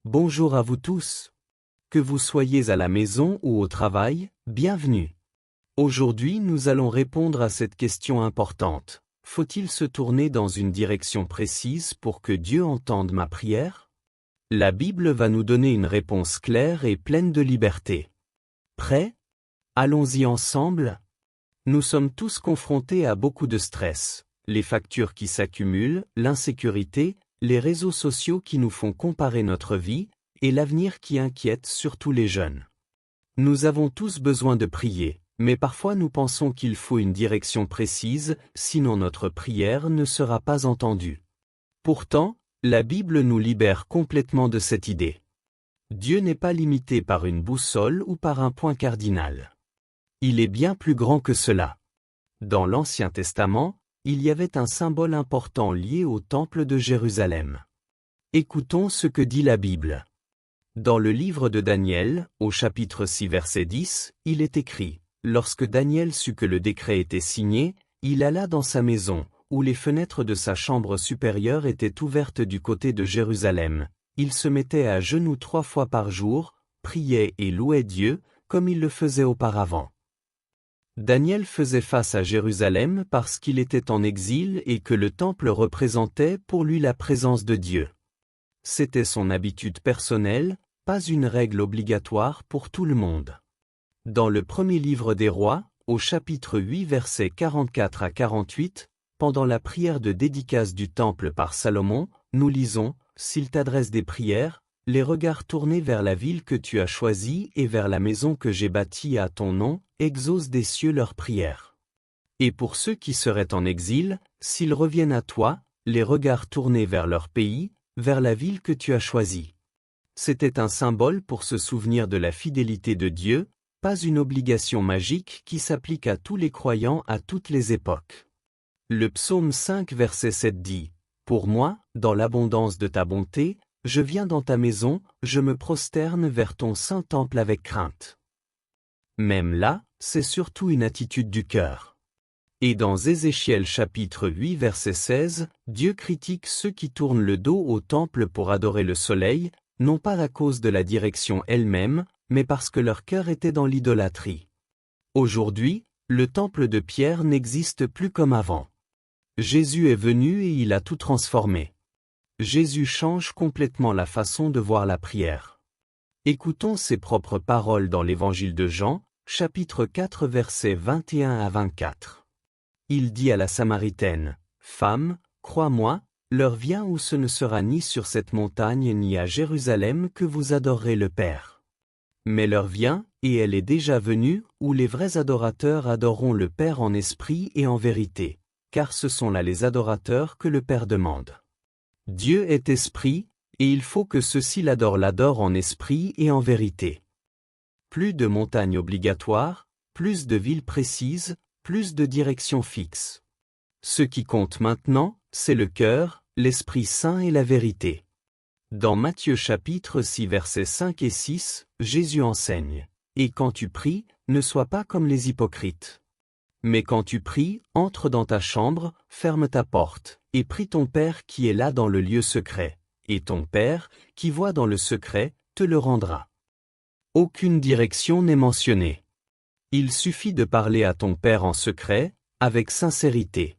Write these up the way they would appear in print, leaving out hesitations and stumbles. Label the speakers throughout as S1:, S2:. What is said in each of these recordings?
S1: Bonjour à vous tous. Que vous soyez à la maison ou au travail, bienvenue. Aujourd'hui nous allons répondre à cette question importante. Faut-il se tourner dans une direction précise pour que Dieu entende ma prière? La Bible va nous donner une réponse claire et pleine de liberté. Prêt? Allons-y ensemble. Nous sommes tous confrontés à beaucoup de stress, les factures qui s'accumulent, l'insécurité, les réseaux sociaux qui nous font comparer notre vie, et l'avenir qui inquiète surtout les jeunes. Nous avons tous besoin de prier, mais parfois nous pensons qu'il faut une direction précise, sinon notre prière ne sera pas entendue. Pourtant, la Bible nous libère complètement de cette idée. Dieu n'est pas limité par une boussole ou par un point cardinal. Il est bien plus grand que cela. Dans l'Ancien Testament, il y avait un symbole important lié au Temple de Jérusalem. Écoutons ce que dit la Bible. Dans le livre de Daniel, au chapitre 6 verset 10, il est écrit « Lorsque Daniel sut que le décret était signé, il alla dans sa maison, où les fenêtres de sa chambre supérieure étaient ouvertes du côté de Jérusalem. Il se mettait à genoux 3 fois par jour, priait et louait Dieu, comme il le faisait auparavant. » Daniel faisait face à Jérusalem parce qu'il était en exil et que le temple représentait pour lui la présence de Dieu. C'était son habitude personnelle, pas une règle obligatoire pour tout le monde. Dans le premier livre des rois, au chapitre 8 versets 44 à 48, pendant la prière de dédicace du temple par Salomon, nous lisons « S'il t'adresse des prières, les regards tournés vers la ville que tu as choisie et vers la maison que j'ai bâtie à ton nom, exauce des cieux leurs prières. Et pour ceux qui seraient en exil, s'ils reviennent à toi, les regards tournés vers leur pays, vers la ville que tu as choisie. » C'était un symbole pour se souvenir de la fidélité de Dieu, pas une obligation magique qui s'applique à tous les croyants à toutes les époques. Le psaume 5 verset 7 dit « Pour moi, dans l'abondance de ta bonté, je viens dans ta maison, je me prosterne vers ton saint temple avec crainte. » Même là, c'est surtout une attitude du cœur. Et dans Ézéchiel chapitre 8 verset 16, Dieu critique ceux qui tournent le dos au temple pour adorer le soleil, non pas à cause de la direction elle-même, mais parce que leur cœur était dans l'idolâtrie. Aujourd'hui, le temple de Pierre n'existe plus comme avant. Jésus est venu et il a tout transformé. Jésus change complètement la façon de voir la prière. Écoutons ses propres paroles dans l'évangile de Jean, chapitre 4 versets 21 à 24. Il dit à la Samaritaine, « Femme, crois-moi, l'heure vient où ce ne sera ni sur cette montagne ni à Jérusalem que vous adorerez le Père. Mais l'heure vient, et elle est déjà venue, où les vrais adorateurs adoreront le Père en esprit et en vérité, car ce sont là les adorateurs que le Père demande. Dieu est esprit, et il faut que ceux-ci l'adorent en esprit et en vérité. » Plus de montagnes obligatoires, plus de villes précises, plus de directions fixes. Ce qui compte maintenant, c'est le cœur, l'Esprit Saint et la vérité. Dans Matthieu chapitre 6 versets 5 et 6, Jésus enseigne « Et quand tu pries, ne sois pas comme les hypocrites. Mais quand tu pries, entre dans ta chambre, ferme ta porte, et prie ton Père qui est là dans le lieu secret, et ton Père, qui voit dans le secret, te le rendra. » Aucune direction n'est mentionnée. Il suffit de parler à ton Père en secret, avec sincérité.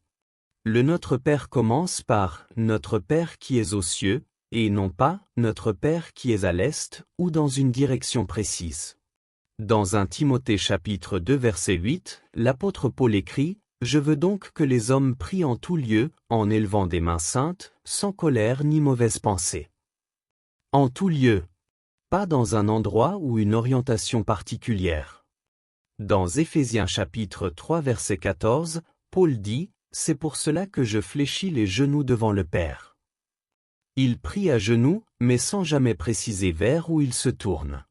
S1: Le Notre Père commence par « Notre Père qui es aux cieux » et non pas « Notre Père qui es à l'est » ou dans une direction précise. Dans 1 Timothée chapitre 2 verset 8, l'apôtre Paul écrit « Je veux donc que les hommes prient en tout lieu, en élevant des mains saintes, sans colère ni mauvaise pensée. » En tout lieu. Pas dans un endroit ou une orientation particulière. Dans Éphésiens chapitre 3 verset 14, Paul dit « C'est pour cela que je fléchis les genoux devant le Père. » Il prie à genoux, mais sans jamais préciser vers où il se tourne.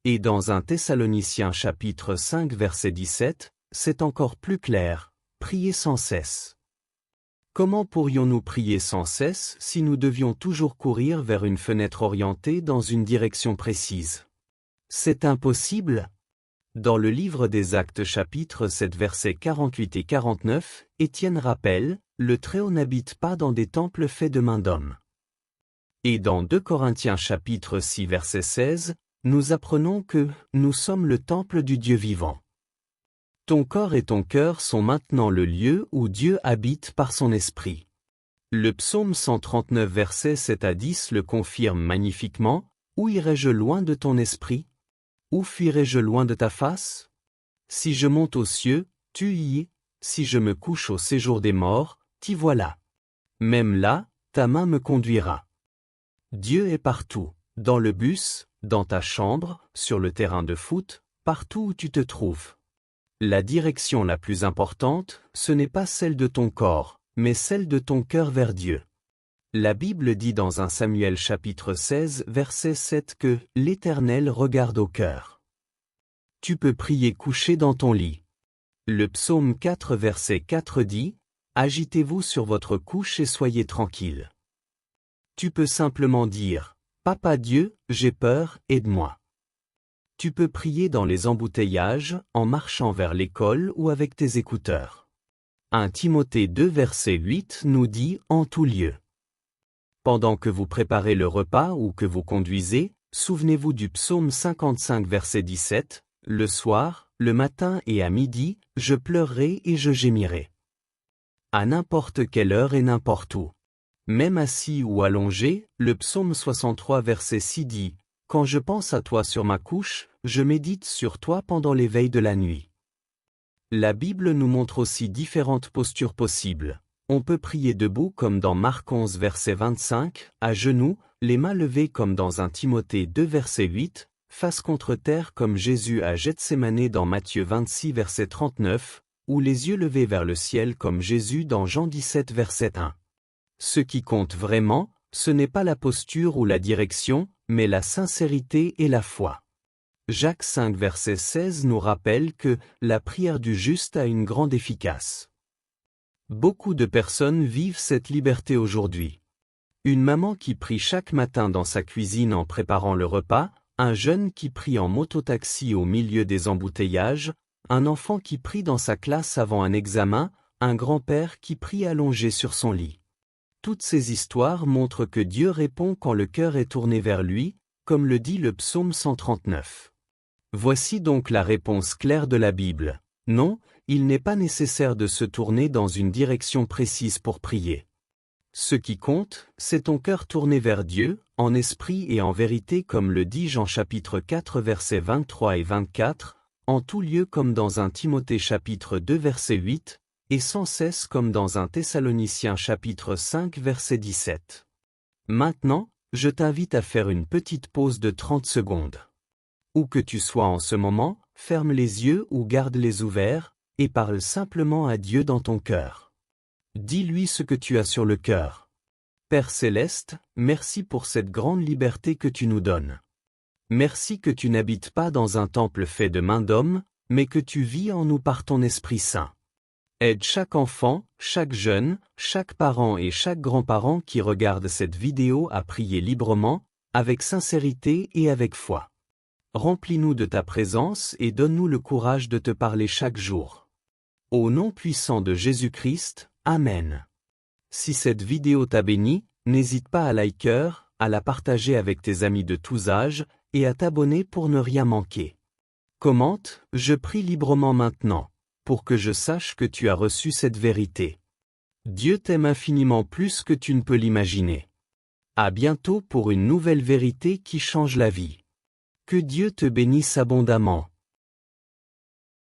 S1: Et dans 1 Thessaloniciens chapitre 5 verset 17, c'est encore plus clair, priez sans cesse. Comment pourrions-nous prier sans cesse si nous devions toujours courir vers une fenêtre orientée dans une direction précise? C'est impossible. Dans le livre des Actes chapitre 7 versets 48 et 49, Étienne rappelle, « Le Très-Haut n'habite pas dans des temples faits de mains d'hommes. » Et dans 2 Corinthiens chapitre 6 verset 16, nous apprenons que nous sommes le temple du Dieu vivant. Ton corps et ton cœur sont maintenant le lieu où Dieu habite par son esprit. Le psaume 139 versets 7 à 10 le confirme magnifiquement. Où irai-je loin de ton esprit? Où fuirai-je loin de ta face? Si je monte aux cieux, tu y es, si je me couche au séjour des morts, t'y voilà. Même là, ta main me conduira. Dieu est partout, dans le bus, dans ta chambre, sur le terrain de foot, partout où tu te trouves. La direction la plus importante, ce n'est pas celle de ton corps, mais celle de ton cœur vers Dieu. La Bible dit dans 1 Samuel chapitre 16 verset 7 que « l'Éternel regarde au cœur ». Tu peux prier couché dans ton lit. Le psaume 4 verset 4 dit « Agitez-vous sur votre couche et soyez tranquille ». Tu peux simplement dire « Papa Dieu, j'ai peur, aide-moi ». Tu peux prier dans les embouteillages, en marchant vers l'école ou avec tes écouteurs. 1 Timothée 2 verset 8 nous dit « En tout lieu ». Pendant que vous préparez le repas ou que vous conduisez, souvenez-vous du psaume 55 verset 17, « Le soir, le matin et à midi, je pleurerai et je gémirai. » À n'importe quelle heure et n'importe où. Même assis ou allongé, le psaume 63 verset 6 dit, « Quand je pense à toi sur ma couche, je médite sur toi pendant les veilles de la nuit. » La Bible nous montre aussi différentes postures possibles. On peut prier debout comme dans Marc 11 verset 25, à genoux, les mains levées comme dans 1 Timothée 2 verset 8, face contre terre comme Jésus à Gethsémanée dans Matthieu 26 verset 39, ou les yeux levés vers le ciel comme Jésus dans Jean 17 verset 1. Ce qui compte vraiment, ce n'est pas la posture ou la direction, mais la sincérité et la foi. Jacques 5 verset 16 nous rappelle que la prière du juste a une grande efficace. Beaucoup de personnes vivent cette liberté aujourd'hui. Une maman qui prie chaque matin dans sa cuisine en préparant le repas, un jeune qui prie en mototaxi au milieu des embouteillages, un enfant qui prie dans sa classe avant un examen, un grand-père qui prie allongé sur son lit. Toutes ces histoires montrent que Dieu répond quand le cœur est tourné vers lui, comme le dit le psaume 139. Voici donc la réponse claire de la Bible. Non, il n'est pas nécessaire de se tourner dans une direction précise pour prier. Ce qui compte, c'est ton cœur tourné vers Dieu, en esprit et en vérité comme le dit Jean chapitre 4 versets 23 et 24, en tout lieu comme dans 1 Timothée chapitre 2 verset 8, et sans cesse comme dans 1 Thessaloniciens chapitre 5 verset 17. Maintenant, je t'invite à faire une petite pause de 30 secondes. Où que tu sois en ce moment, ferme les yeux ou garde-les ouverts, et parle simplement à Dieu dans ton cœur. Dis-lui ce que tu as sur le cœur. Père céleste, merci pour cette grande liberté que tu nous donnes. Merci que tu n'habites pas dans un temple fait de mains d'hommes, mais que tu vis en nous par ton Esprit Saint. Aide chaque enfant, chaque jeune, chaque parent et chaque grand-parent qui regarde cette vidéo à prier librement, avec sincérité et avec foi. Remplis-nous de ta présence et donne-nous le courage de te parler chaque jour. Au nom puissant de Jésus-Christ, Amen. Si cette vidéo t'a béni, n'hésite pas à liker, à la partager avec tes amis de tous âges, et à t'abonner pour ne rien manquer. Commente, je prie librement maintenant, pour que je sache que tu as reçu cette vérité. Dieu t'aime infiniment plus que tu ne peux l'imaginer. À bientôt pour une nouvelle vérité qui change la vie. Que Dieu te bénisse abondamment.